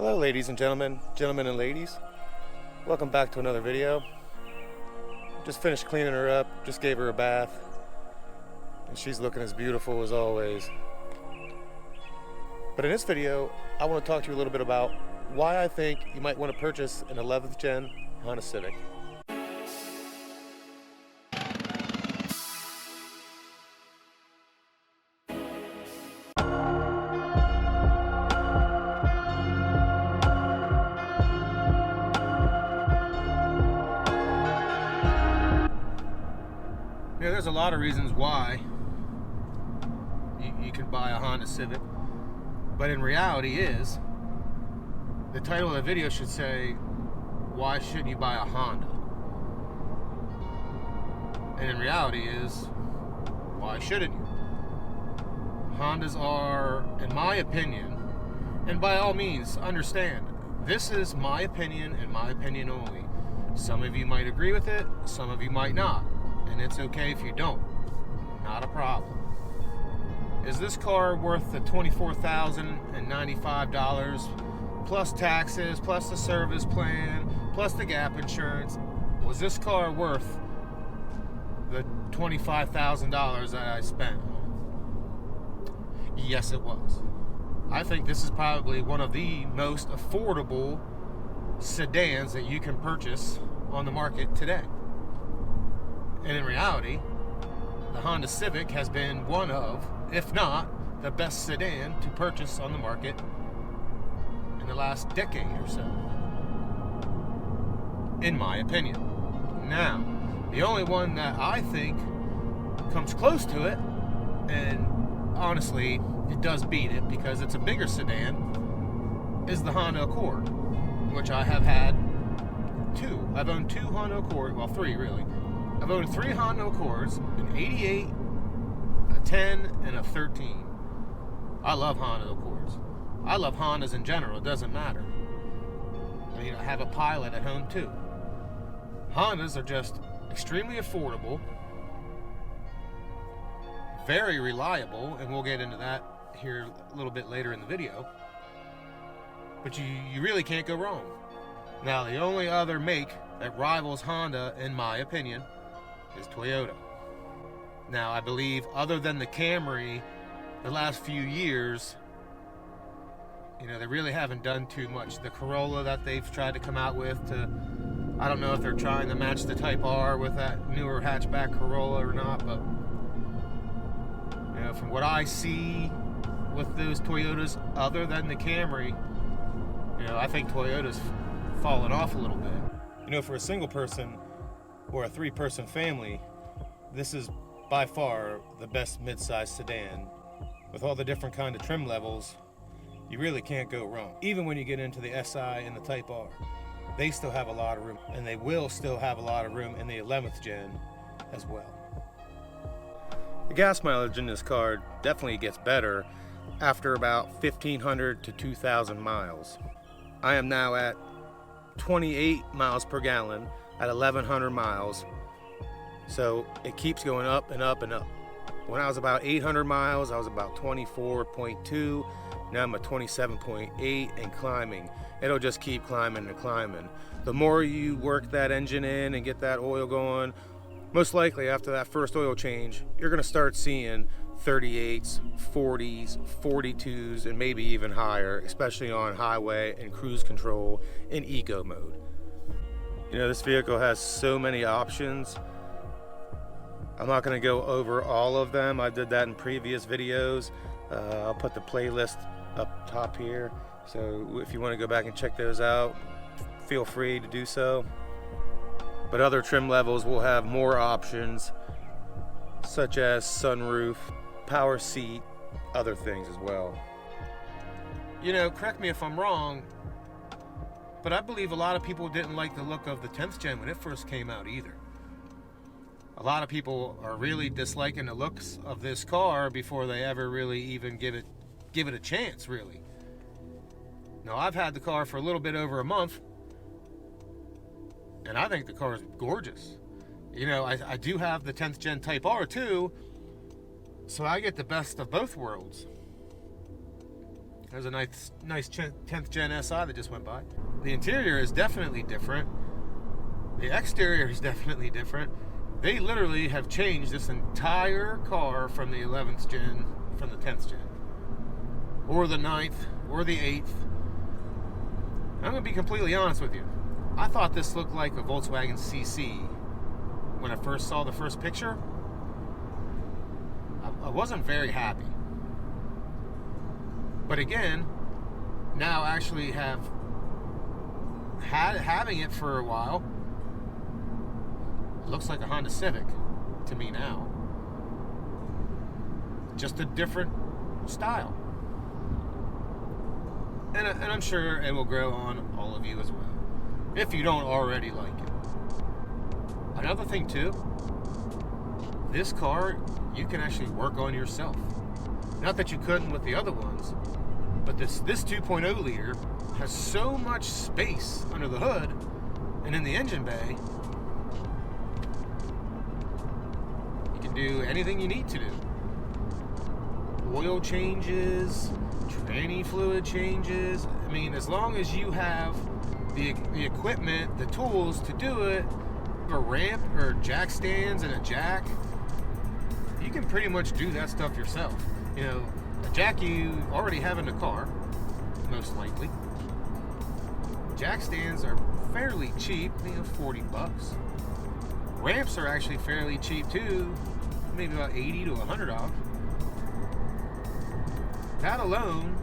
Hello ladies and gentlemen and ladies. Welcome back to another video. Just finished cleaning her up, just gave her a bath, and she's looking as beautiful as always. But in this video, I want to talk to you a little bit about why I think you might want to purchase an 11th gen Honda Civic. Yeah, there's a lot of reasons why you can buy a Honda Civic, but in reality is, the title of the video should say, why shouldn't you buy a Honda? And in reality is, why shouldn't you? Hondas are, in my opinion, and by all means, understand, this is my opinion and my opinion only. Some of you might agree with it, some of you might not. And it's okay if you don't. Not a problem. Is this car worth the $24,095 plus taxes, plus the service plan, plus the gap insurance? Was this car worth the $25,000 that I spent? Yes, it was. I think this is probably one of the most affordable sedans that you can purchase on the market today. And in reality, the Honda Civic has been one of, if not, the best sedan to purchase on the market in the last decade or so, in my opinion. Now, the only one that I think comes close to it, and honestly, it does beat it because it's a bigger sedan, is the Honda Accord, which I have had two. I've owned two Honda Accord, well, three really. I've owned three Honda Accords, an 88, a 10, and a 13. I love Honda Accords. I love Hondas in general, it doesn't matter. I mean, I have a Pilot at home too. Hondas are just extremely affordable, very reliable, and we'll get into that here a little bit later in the video. But you really can't go wrong. Now, the only other make that rivals Honda, in my opinion, is Toyota. Now, I believe other than the Camry, the last few years, they really haven't done too much. The Corolla that they've tried to come out with I don't know if they're trying to match the Type R with that newer hatchback Corolla or not, but from what I see with those Toyotas, other than the Camry, I think Toyota's fallen off a little bit. For a single person or a three-person family, this is by far the best mid-size sedan. With all the different kind of trim levels, you really can't go wrong. Even when you get into the SI and the Type R, they still have a lot of room, and they will still have a lot of room in the 11th gen as well. The gas mileage in this car definitely gets better after about 1,500 to 2,000 miles. I am now at 28 miles per gallon at 1,100 miles, so it keeps going up and up and up. When I was about 800 miles, I was about 24.2. Now I'm at 27.8 and climbing. It'll just keep climbing and climbing. The more you work that engine in and get that oil going, most likely after that first oil change, you're going to start seeing 38s, 40s, 42s, and maybe even higher, especially on highway and cruise control in eco mode. This vehicle has so many options. I'm not going to go over all of them. I did that in previous videos. I'll put the playlist up top here, so if you want to go back and check those out, feel free to do so. But other trim levels will have more options, such as sunroof, power seat, other things as well. Correct me if I'm wrong, but I believe a lot of people didn't like the look of the 10th gen when it first came out either. A lot of people are really disliking the looks of this car before they ever really even give it a chance, really. Now, I've had the car for a little bit over a month, and I think the car is gorgeous. I do have the 10th gen Type R too, so I get the best of both worlds. There's a nice 10th Gen SI that just went by. The interior is definitely different. The exterior is definitely different. They literally have changed this entire car from the 11th Gen, from the 10th Gen, or the 9th, or the 8th. I'm going to be completely honest with you. I thought this looked like a Volkswagen CC when I first saw the first picture. I wasn't very happy. But again, now actually having it for a while, it looks like a Honda Civic to me now. Just a different style. And I'm sure it will grow on all of you as well, if you don't already like it. Another thing too, this car you can actually work on yourself. Not that you couldn't with the other ones, but this 2.0 liter has so much space under the hood and in the engine bay. You can do anything you need to do. Oil changes, tranny fluid changes. I mean, as long as you have the equipment, the tools to do it, a ramp or jack stands and a jack, you can pretty much do that stuff yourself. You know, a jack you already have in the car, most likely. Jack stands are fairly cheap, $40. Ramps are actually fairly cheap too, maybe about $80 to $100. That alone,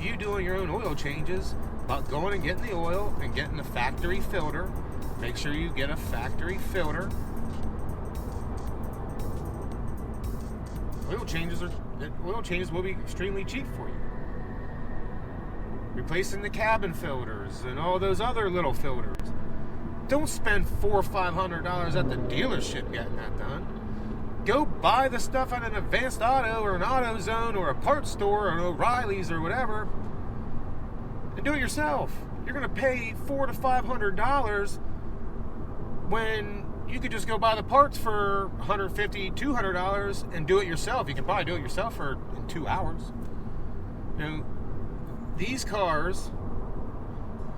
you doing your own oil changes, about going and getting the oil and getting the factory filter. Make sure you get a factory filter. Oil changes will be extremely cheap for you. Replacing the cabin filters and all those other little filters. Don't spend $400 or $500 at the dealership getting that done. Go buy the stuff at an Advanced Auto or an AutoZone or a parts store or an O'Reilly's or whatever, and do it yourself. You're going to pay $400 to $500 when you could just go buy the parts for $150, $200 and do it yourself. You can probably do it yourself in 2 hours. You know, these cars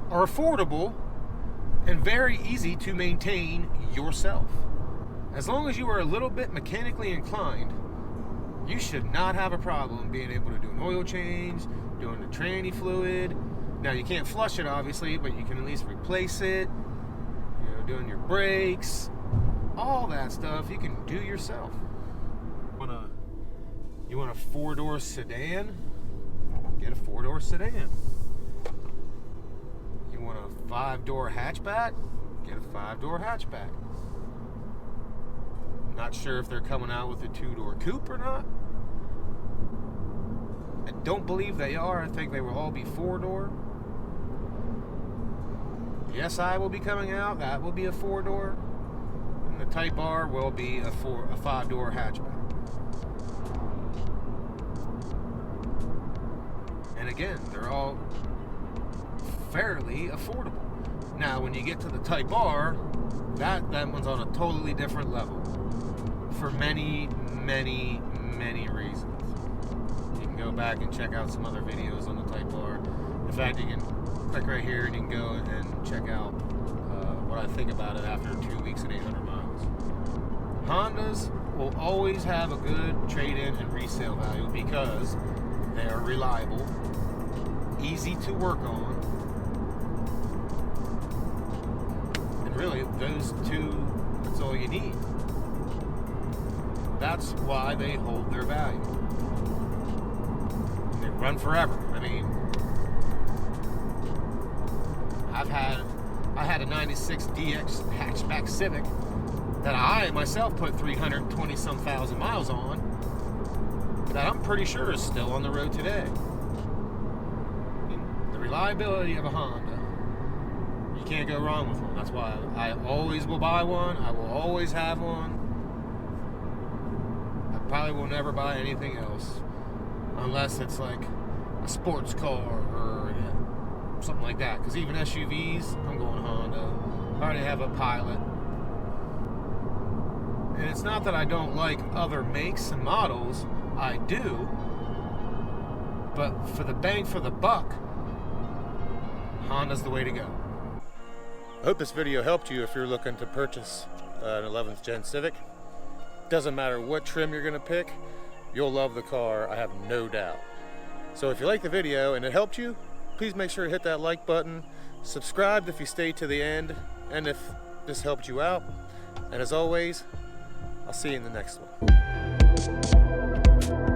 are affordable and very easy to maintain yourself. As long as you are a little bit mechanically inclined, you should not have a problem being able to do an oil change, doing the tranny fluid. Now, you can't flush it, obviously, but you can at least replace it. You know, doing your brakes, all that stuff you can do yourself. You want a 4-door sedan? Get a 4-door sedan. You want a 5-door hatchback? Get a 5-door hatchback. Not sure if they're coming out with a 2-door coupe or not. I don't believe they are. I think they will all be 4-door. The SI will be coming out. That will be a 4-door. And the Type R will be a 5-door hatchback. And again, they're all fairly affordable. Now, when you get to the Type R, that one's on a totally different level. For many, many, many reasons. You can go back and check out some other videos on the Type R. In fact, you can click right here and you can go and check out what I think about it after 2 weeks and 800 miles. Hondas will always have a good trade-in and resale value because they are reliable, easy to work on, and really, those two, that's all you need. That's why they hold their value. They run forever. I mean, I had a 96 DX hatchback Civic that I myself put 320 some thousand miles on, that I'm pretty sure is still on the road today. I mean, the reliability of a Honda, you can't go wrong with one. That's why I always will buy one. I will always have one. Probably will never buy anything else unless it's like a sports car or something like that, because even SUVs, I'm going Honda. I already have a Pilot, and it's not that I don't like other makes and models. I do, But for the bang for the buck, Honda's the way to go. I hope this video helped you if you're looking to purchase an 11th gen Civic. Doesn't matter what trim you're gonna pick, you'll love the car, I have no doubt. So if you like the video and it helped you, please make sure to hit that like button, subscribe if you stayed to the end, and if this helped you out. And as always, I'll see you in the next one.